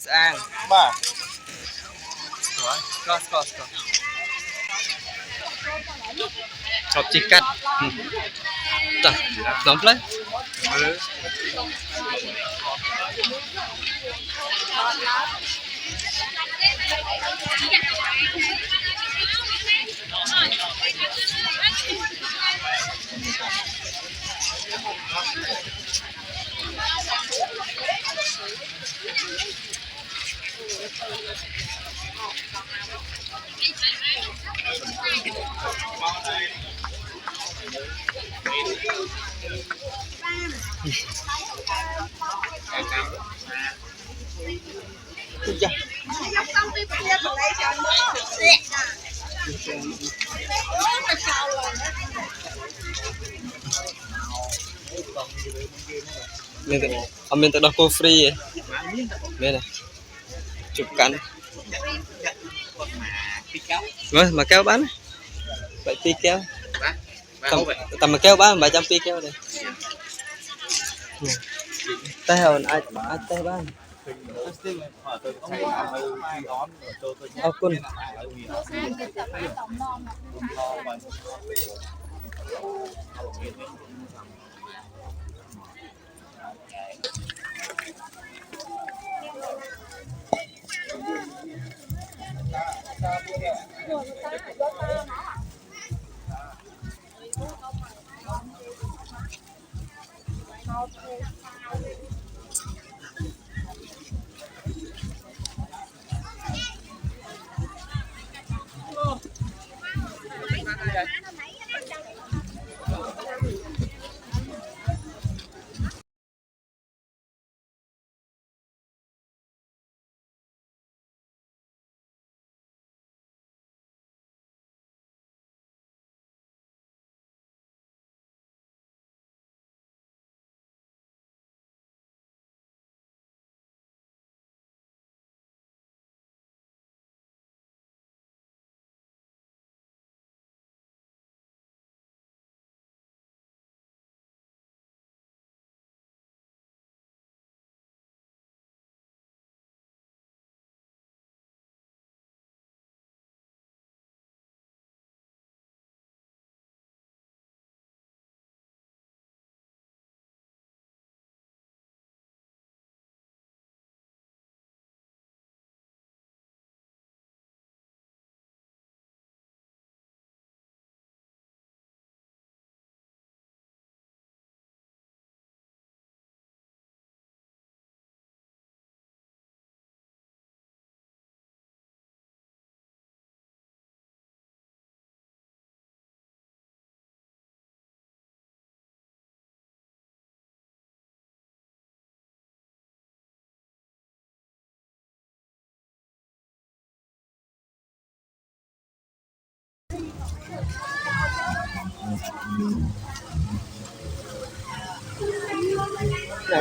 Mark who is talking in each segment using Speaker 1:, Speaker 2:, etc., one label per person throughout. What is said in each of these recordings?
Speaker 1: An
Speaker 2: ba
Speaker 1: có chọc chỉ cắt ta nóng lấy mình tự đọc cô free đây này chụp cảnh rồi mà kéo bán vậy pi kéo tầm mà kéo bán 700 pi kéo đây tay hồn ai tay bán ô cun này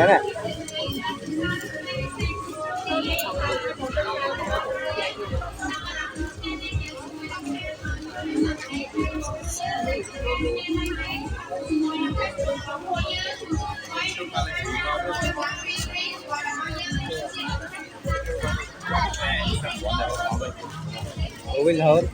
Speaker 1: này Ủa hơn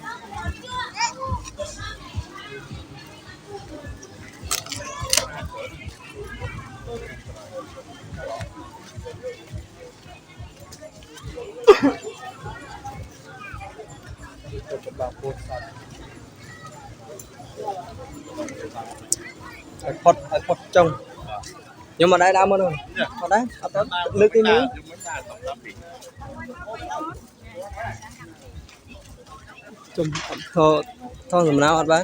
Speaker 1: phật trông nhưng mà đây đã mất rồi ở đấy nước cái miếng chùm thôi thôi làm nào ăn bán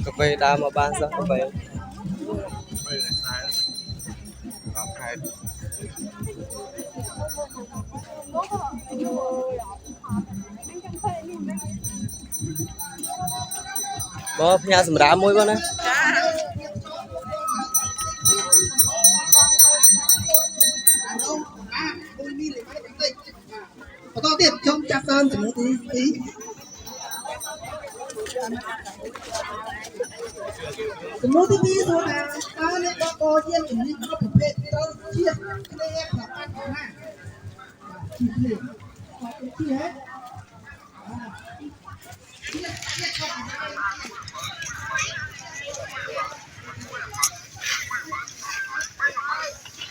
Speaker 1: cà phê đa mà bán sao cà phê Bố nhà sầm đá muối bố nè.
Speaker 2: to tiền trong chặt sơn thì nó tíสมมติที่พี่โซดาตาเนี่ยก็โกเยี่ยนอย่างนี้ก็ผมเป็นเราเชียร์ในแอปของมันของมันที่นี่ที่ไหน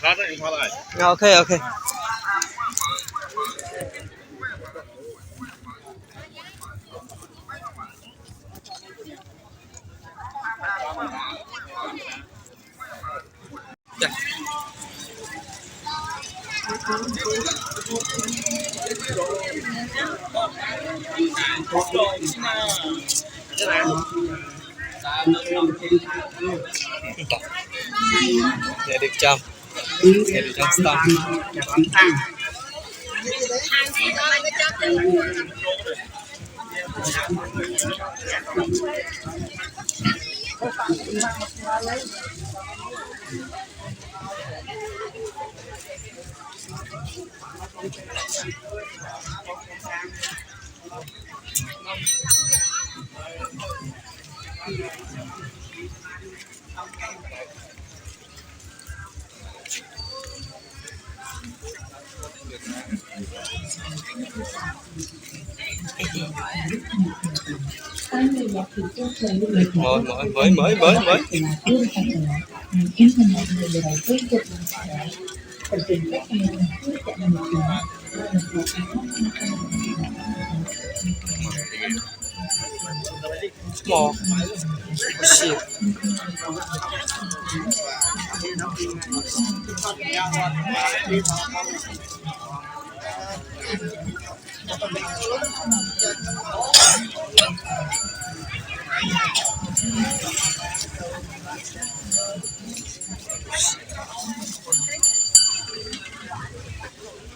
Speaker 1: Ok ok. Dạ. Để được trong stop. Mới. Small. Shit.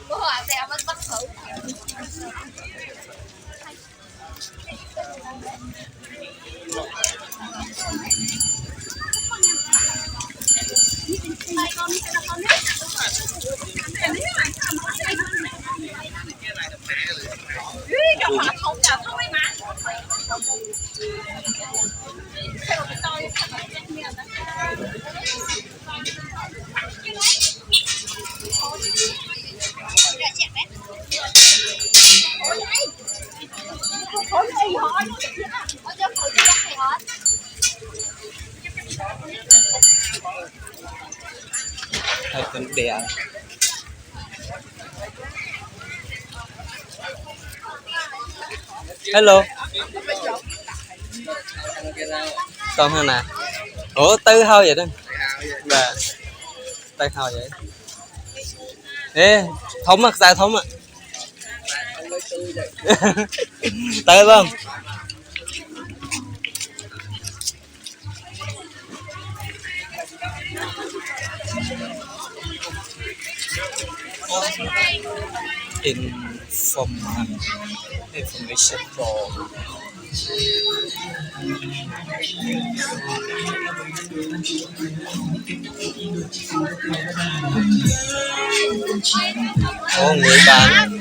Speaker 3: Bố hỏi sẽ mất bắt khẩu. Trong mặt không chả không may mắn.
Speaker 1: Thật con đẻ. Hello. Con hơn nè. Ủa tư hao vậy đó. Dạ. Tư hao vậy. Ê, thống mặt dài thống ạ. Tới không? Information for người bán.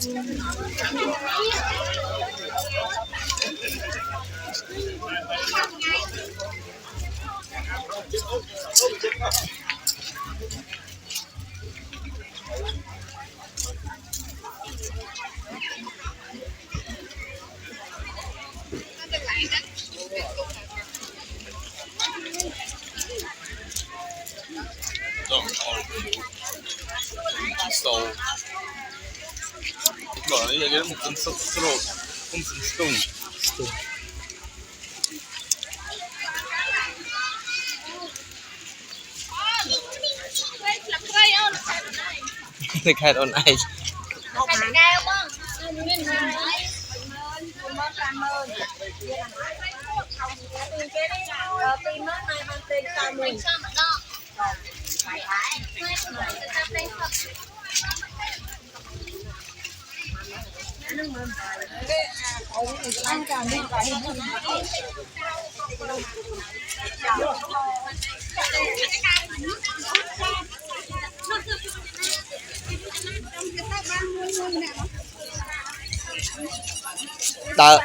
Speaker 4: So, rồi bây giờ cái một con sốt sốt không stung
Speaker 1: Thì khai on ai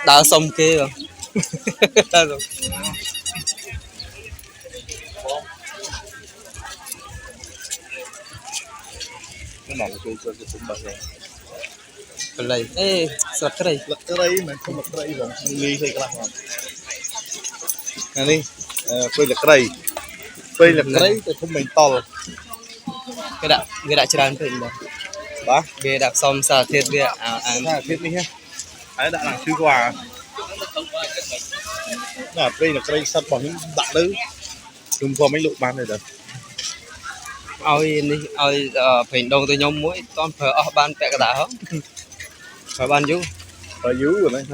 Speaker 1: đã xong kia rồi. Rồi.
Speaker 4: cái mỏng tôi cũng bật rồi
Speaker 1: Bên đây ê sọt cái này
Speaker 4: lật cái đây mà không lật cái đây rồi ly thì cái nào này đi quay lật cái đây thì không mình to
Speaker 1: cái đã chơi đàn đó
Speaker 4: đó
Speaker 1: bia đạp xong xả thiệt bia
Speaker 4: thiết đi ha đấy đã làm thứ quà là đây là cái đây sắt bằng những đạn đấy dùng qua mấy lụi ban này được
Speaker 1: ôi đi ôi phải đầu từ nhóm mũi toàn phở ở ban vẽ cái đá không phải ban dữ
Speaker 4: và dữ rồi đấy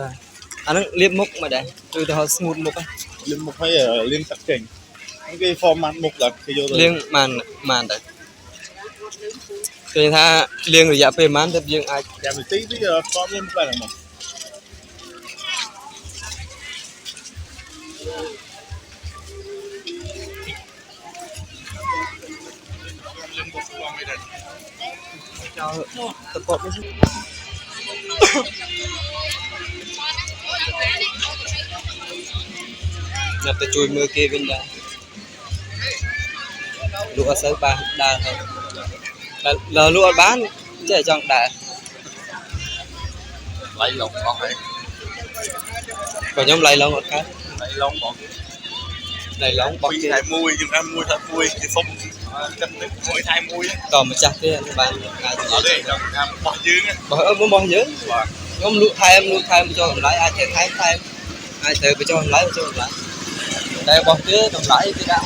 Speaker 1: anh nó liếm múc mà để tôi cho smooth múc á
Speaker 4: liên mục hay là liên tắc trình những cái format mục là cái vô rồi
Speaker 1: liêng màn đấy thì tha liêng rồi dạ phê mán tập dương ai
Speaker 4: làm một tí bây giờ form lên phải là một
Speaker 1: cho tập bột nhập tới chui mưa kia bên đây lúa sới ba đa thôi là lúa bán chứ chọn đã
Speaker 4: lấy lông con này
Speaker 1: còn nhóm lấy lông một cái
Speaker 4: lấy lông bọn
Speaker 1: lấy lông bọc kia
Speaker 4: hai mui nhưng ăn mui thật mui thì không chân đến mỗi hai mui
Speaker 1: còn một chặt kia bán
Speaker 4: ở đây làm bỏ dưới á
Speaker 1: bỏ dưới nhóm lúa thay em cho mình lấy ai thay em ai từ cho mình lấy đây bỏ kia đồng lại cái đạo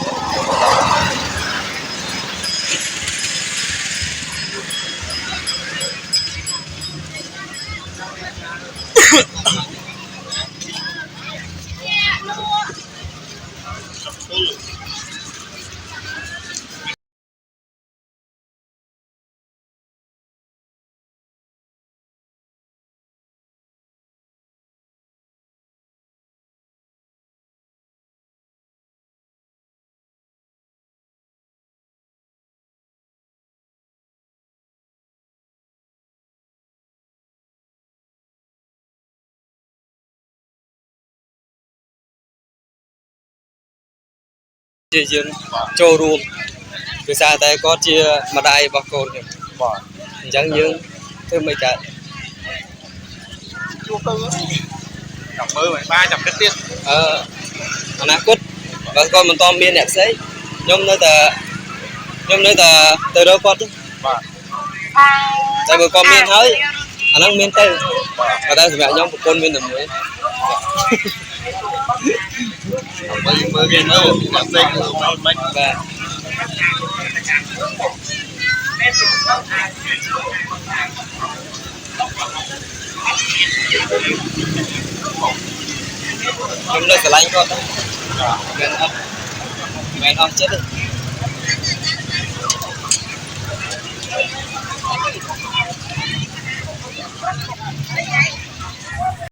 Speaker 1: chia dương châu ruộng từ xa tay có chia mà đại vào cồn chẳng dương thứ mấy cái
Speaker 4: cầm mơ mày 300 cái tiền
Speaker 1: anh á cút và con mình to miên đẹp xí nhóm nơi ta từ đâu con chứ tại vì con miên hơi anh ăn miên tư và ta thì mẹ nhóm một con miên được mới
Speaker 4: mơ cái nữa làm đây
Speaker 1: và nhóm nơi sẽ lánh con men ốc chết đi